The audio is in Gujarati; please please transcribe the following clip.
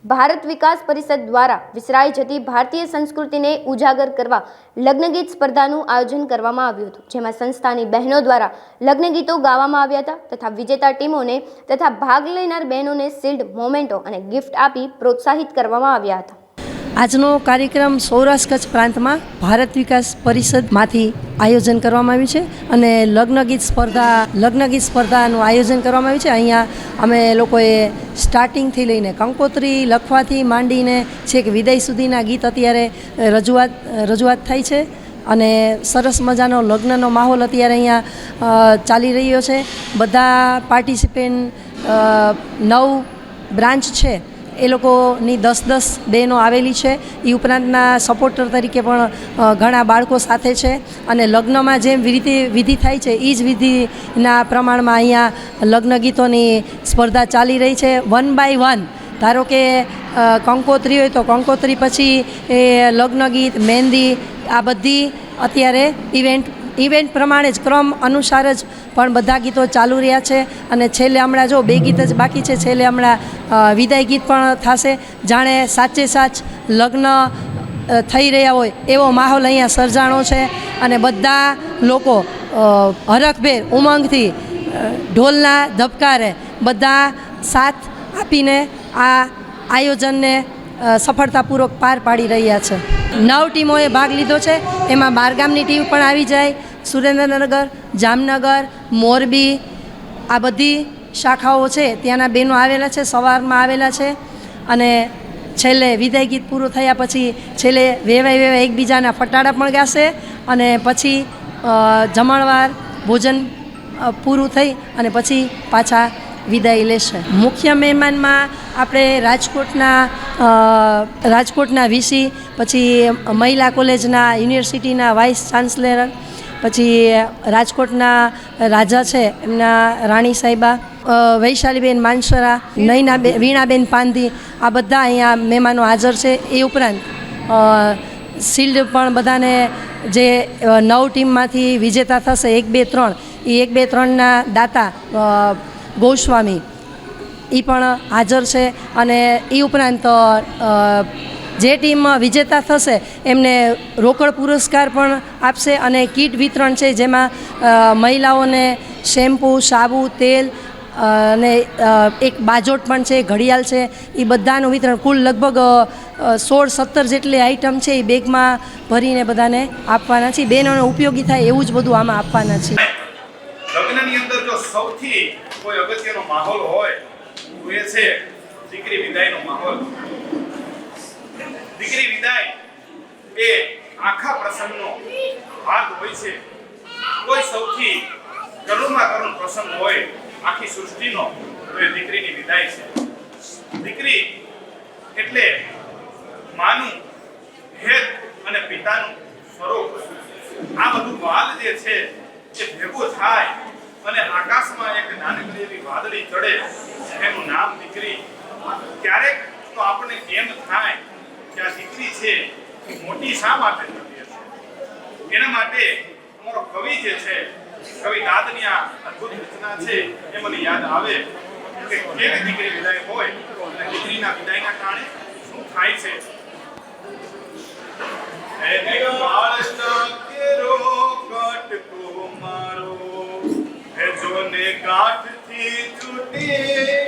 ભારત વિકાસ પરિષદ દ્વારા વિસરાઈ જતી ભારતીય સંસ્કૃતિને ઉજાગર કરવા લગ્નગીત સ્પર્ધાનું આયોજન કરવામાં આવ્યું હતું, જેમાં સંસ્થાની બહેનો દ્વારા લગ્નગીતો ગાવામાં આવ્યા હતા તથા વિજેતા ટીમોને તથા ભાગ લેનાર બહેનોને શિલ્ડ, મોમેન્ટો અને ગિફ્ટ આપી પ્રોત્સાહિત કરવામાં આવ્યા હતા। આજનો કાર્યક્રમ સૌરાષ્ટ્ર કચ્છ પ્રાંતમાં ભારત વિકાસ પરિષદમાંથી આયોજન કરવામાં આવ્યું છે અને લગ્નગીત સ્પર્ધાનું આયોજન કરવામાં આવ્યું છે। અહીંયા અમે લોકોએ સ્ટાર્ટિંગથી લઈને કંકોત્રી લખવાથી માંડીને છેક વિદાય સુધીના ગીત અત્યારે રજૂઆત થાય છે અને સરસ મજાનો લગ્નનો માહોલ અત્યારે અહીંયા ચાલી રહ્યો છે। બધા પાર્ટિસિપેન્ટ 9 બ્રાન્ચ છે એ લોકોની 10 બહેનો આવેલી છે। એ ઉપરાંતના સપોર્ટર તરીકે પણ ઘણા બાળકો સાથે છે અને લગ્નમાં જેમ વિધિ થાય છે એ જ વિધિના પ્રમાણમાં અહીંયા લગ્ન ગીતોની સ્પર્ધા ચાલી રહી છે। 1 by 1 ધારો કે કંકોત્રી હોય તો કંકોત્રી પછી એ લગ્ન ગીત, મહેંદી, આ બધી અત્યારે ઇવેન્ટ પ્રમાણે જ ક્રમ અનુસાર જ પણ બધા ગીતો ચાલુ રહ્યા છે અને છેલ્લે હમણાં જો 2 ગીત જ બાકી છે, છેલ્લે હમણાં વિદાય ગીત પણ થશે। જાણે સાચે સાચ લગ્ન થઈ રહ્યા હોય એવો માહોલ અહીંયા સર્જાણો છે અને બધા લોકો હરખભેર ઉમંગથી ઢોલના ધબકારે બધા સાથ આપીને આ આયોજનને સફળતાપૂર્વક પાર પાડી રહ્યા છે। 9 ટીમોએ ભાગ લીધો છે, એમાં 12 ગામની ટીમ પણ આવી જાય, સુરેન્દ્રનગર, જામનગર, મોરબી, આ બધી શાખાઓ છે ત્યાંના બહેનો આવેલા છે, સવારમાં આવેલા છે અને છેલ્લે વિદાય ગીત પૂરું થયા પછી છેલ્લે વેવાય એકબીજાના ફટાડા પણ ગાશે અને પછી જમણવાર ભોજન પૂરું થઈ અને પછી પાછા વિદાય લેશે। મુખ્ય મહેમાનમાં આપણે રાજકોટના વીસી, પછી મહિલા કોલેજના યુનિવર્સિટીના વાઇસ ચાન્સલર, પછી રાજકોટના રાજા છે એમના રાણી સાહેબા, વૈશાલીબેન માનસરા, વીણાબેન પાંધી, આ બધા અહીંયા મહેમાનો હાજર છે। એ ઉપરાંત શિલ્ડ પણ બધાને જે 9 ટીમમાંથી વિજેતા થશે 1, 2, 3, એ 1, 2, 3ના દાતા ગોસ્વામી એ પણ હાજર છે અને એ ઉપરાંત જે ટીમ વિજેતા થશે એમને રોકડ પુરસ્કાર પણ આપશે અને કીટ વિતરણ છે, જેમાં મહિલાઓને શેમ્પૂ, સાબુ, તેલ અને એક બાજોટ પણ છે, ઘડિયાળ છે, એ બધાનું વિતરણ કુલ લગભગ 16-17 જેટલી આઈટમ છે એ બેગમાં ભરીને બધાને આપવાના છે। બહેનોને ઉપયોગી થાય એવું જ બધું આમાં આપવાના છે। લગ્નની અંદર જો સૌથી કોઈ અગત્યનો માહોલ હોય તો એ છે દીકરી વિદાયનો માહોલ। દીકરી વિદાય એ આખા પ્રસંગનો ભાગ હોય છે। કોઈ સૌથી કરુણમાં કરુણ પ્રસંગ હોય આખી સૃષ્ટિનો તો એ દીકરીની વિદાય છે। દીકરી એટલે માનું હેત અને પિતાનું સ્વરૂપ, આ બધું વાલ જે છે એ ભેગું થાય અને આકાશમાં એક નાનકડી એવી વાદળી ચડે, એનું નામ દીકરી। ક્યારેક તો આપણે એમ થાય કે આ દીકરી છે એ મોટી શા માટે થતી હશે? એના માટે અમારો કવિ જે છે, કવિ દાદની આ અદ્ભુત રચના છે એ મને યાદ આવે કે કેવી દીકરી વિદાય હોય અને દીકરીના વિદાયના કારણે શું થાય છે। ગાંઠથી છૂટી